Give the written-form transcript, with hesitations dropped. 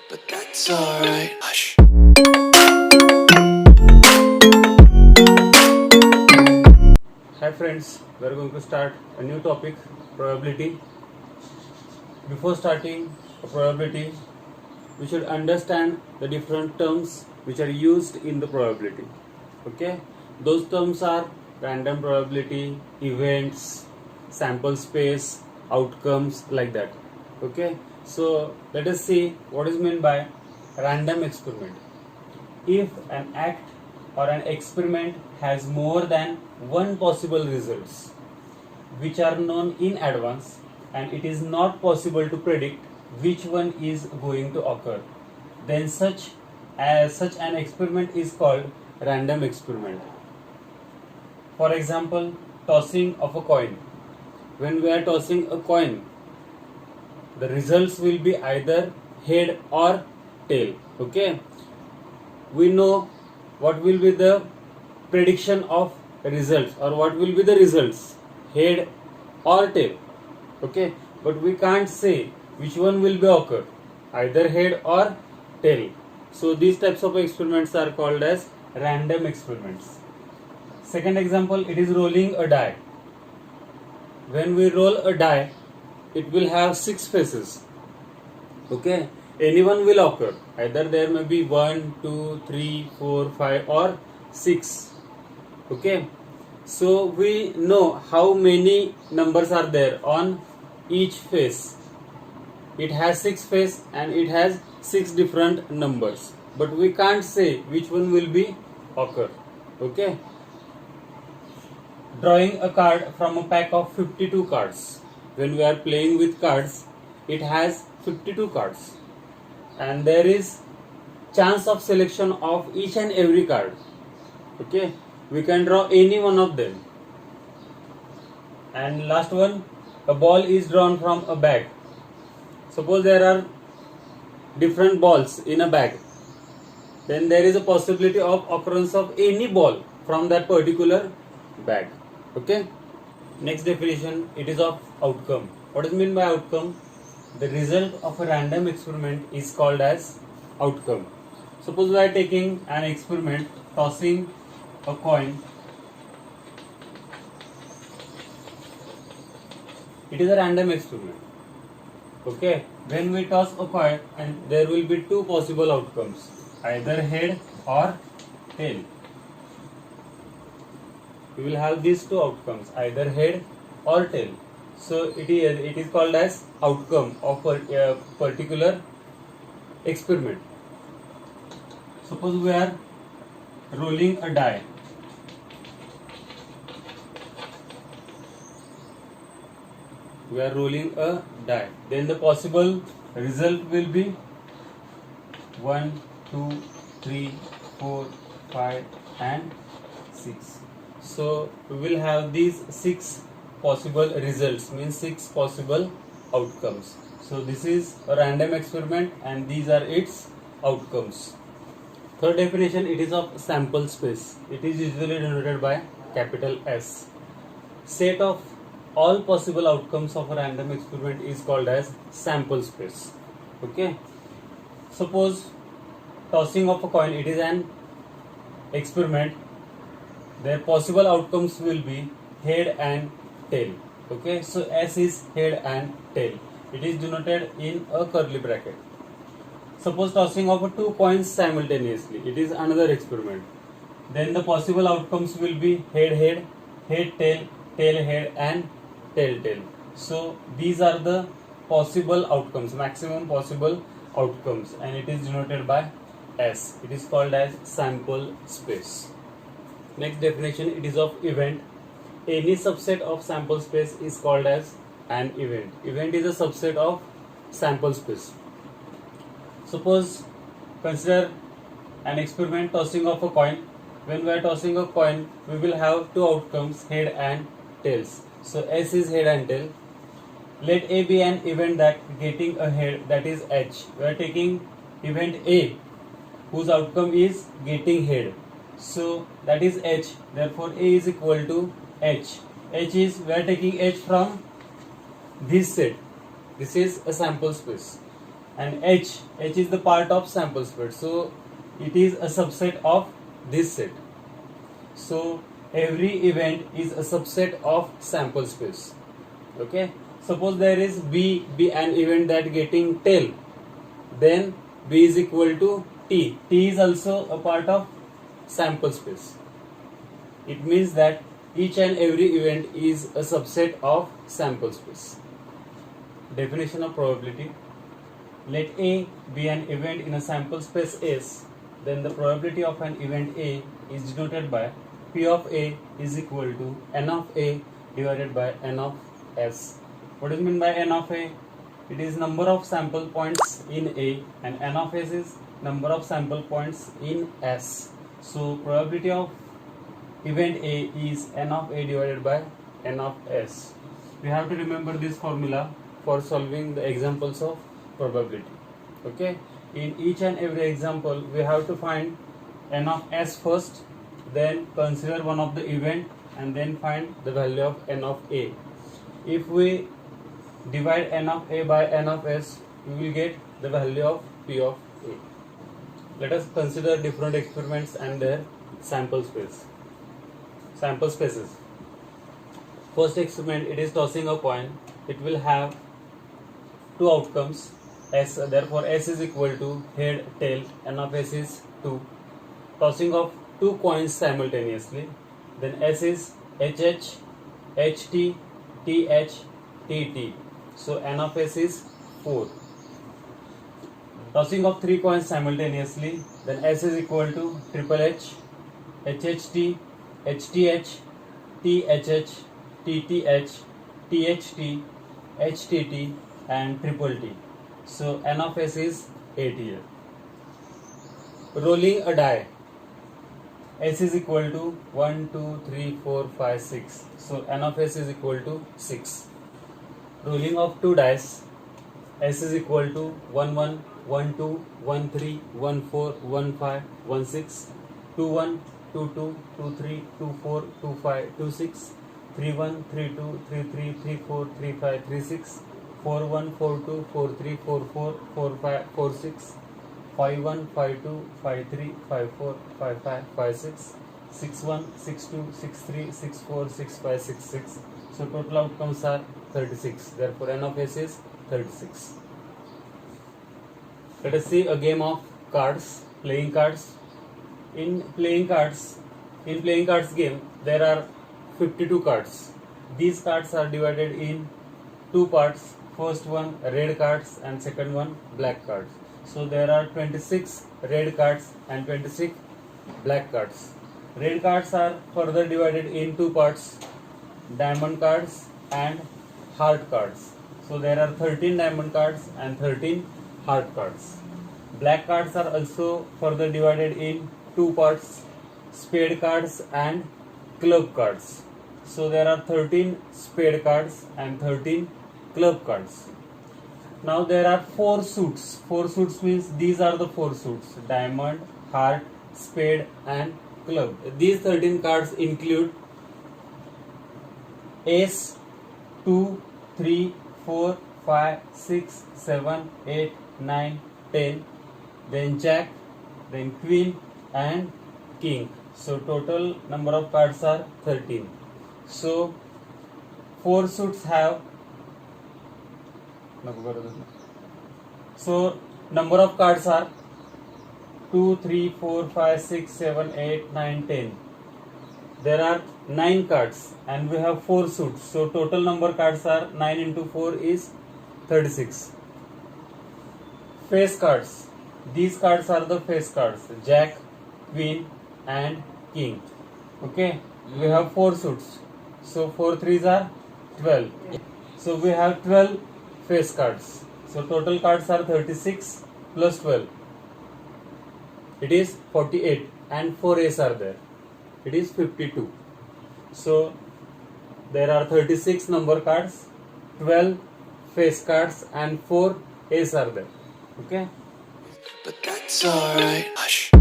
but that's alright. Hush. Hi friends, we are going to start a new topic, probability. Before starting a probability, we should understand the different terms which are used in the probability. Okay, those terms are random probability, events, sample space, outcomes, like that. Okay, so let us see what is meant by random experiment. If an act or an experiment has more than one possible results which are known in advance, and it is not possible to predict which one is going to occur, then such an experiment is called random experiment. For example, tossing of a coin. When we are tossing a coin, the results will be either head or tail. Okay, we know what will be the prediction of results, or what will be the results, head or tail. Okay, but we can't say which one will be occur, either head or tail. So these types of experiments are called as random experiments. Second example, it is rolling a die. When we roll a die, it will have 6 faces. Okay, anyone will occur, either there may be 1, 2, 3, 4, 5 or 6. Okay, so we know how many numbers are there on each face. It has 6 faces and it has 6 different numbers, but we can't say which one will be occur. Okay, drawing a card from a pack of 52 cards. When we are playing with cards, it has 52 cards, and there is chance of selection of each and every card. Okay, we can draw any one of them. And last one, a ball is drawn from a bag. Suppose there are different balls in a bag, then there is a possibility of occurrence of any ball from that particular bag. Okay, next definition, it is of outcome. What is meant by outcome? The result of a random experiment is called as outcome. Suppose we are taking an experiment, tossing a coin. It is a random experiment. Okay, when we toss a coin, and there will be 2 possible outcomes, either head or tail. We will have these 2 outcomes, either head or tail. So it is called as outcome of a particular experiment. Suppose we are rolling a die. We are rolling a die. Then the possible result will be 1, 2, 3, 4, 5 and 6. So we will have these 6 possible results, means 6 possible outcomes. So this is a random experiment and these are its outcomes. Third definition, it is of sample space. It is usually denoted by capital S. Set of all possible outcomes of a random experiment is called as sample space. Okay, suppose tossing of a coin, it is an experiment. Their possible outcomes will be head and tail. Okay, so S is head and tail. It is denoted in a curly bracket. Suppose tossing of 2 coins simultaneously, it is another experiment. Then the possible outcomes will be head head, head tail, tail head and tail tail. So these are the possible outcomes, maximum possible outcomes, and it is denoted by S. It is called as sample space. Next definition, it is of event. Any subset of sample space is called as an event. Event is a subset of sample space. Suppose consider an experiment, tossing of a coin. When we are tossing a coin, we will have 2 outcomes, head and tails. So S is head and tail. Let A be an event that getting a head, that is H. We are taking event A whose outcome is getting head. So that is H. Therefore A is equal to H. H is, we are taking H from this set. This is a sample space. and H is the part of sample space, so it is a subset of this set. So every event is a subset of sample space. Okay, suppose there is B an event that getting tail, then B is equal to T is also a part of sample space. It means that each and every event is a subset of sample space. Definition of probability: let A be an event in a sample space S, then the probability of an event A is denoted by P of A is equal to N of A divided by N of S. What is meant by N of A? It is number of sample points in A, and N of S is number of sample points in S. So probability of event A is N of A divided by N of S. We have to remember this formula for solving the examples of probability. Okay, in each and every example we have to find N of S first, then consider one of the event, and then find the value of N of A. If we divide N of A by N of S, we will get the value of P of A. Let us consider different experiments and their sample spaces. First experiment, it is tossing a coin. It will have two outcomes. S, therefore S is equal to head, tail. N of S is 2. Tossing of two coins simultaneously. Then S is HH, HT, TH, TT. So N of S is 4. Tossing of three coins simultaneously. Then S is equal to triple H, HHT, HTH, THH, TTH, THT, HTT and triple T. So N of S is 8 here. Rolling a die. S is equal to 1, 2, 3, 4, 5, 6. So N of S is equal to 6. Rolling of two dice. S is equal to 1, 1, 1, 2, 1, 3, 1, 4, 1, 5, 1, 6, 2, 1, 2, 2, 2, 3, 2, 4, 2, 5, 2, 6, 3, 1, 3, 2, 3, 3, 3, 4, 3, 5, 3, 6, 4, 1, 4, 2, 4, 3, 4, 4, 4, 5, 4, 6, 5, 1, 5, 2, 5, 3, 5, 4, 5, 5, 5, 6, 6, 1, 6, 2, 6, 3, 6, 4, 6, 5, 6, 6. So total outcomes are 36. Therefore N of S is 36. Let us see a game of cards, playing cards. In playing cards game, there are 52 cards. These cards are divided in two parts. First one red cards and second one black cards. So there are 26 red cards and 26 black cards. Red cards are further divided in two parts, diamond cards and heart cards. So there are 13 diamond cards and 13 heart cards. Black cards are also further divided in two parts, spade cards and club cards. So there are 13 spade cards and 13 club cards. Now there are 4 suits. 4 suits means these are the 4 suits: diamond, heart, spade and club. These 13 cards include ace, 2, 3, 4, 5, 6, 7, 8, 9, 10, then jack, then queen and king. So total number of cards are 13. So 4 suits have, so number of cards are 2, 3, 4, 5, 6, 7, 8, 9, 10. There are 9 cards and we have 4 suits. So total number of cards are 9 into 4 is 36. Face cards. These cards are the face cards: jack, queen and king. Okay, we have 4 suits. So 4 threes are 12. So we have 12 face cards. So total cards are 36 plus 12. It is 48 and 4 ace are there. It is 52. So there are 36 number cards, 12 face cards and 4 ace are there. Okay. But that's alright. Hush.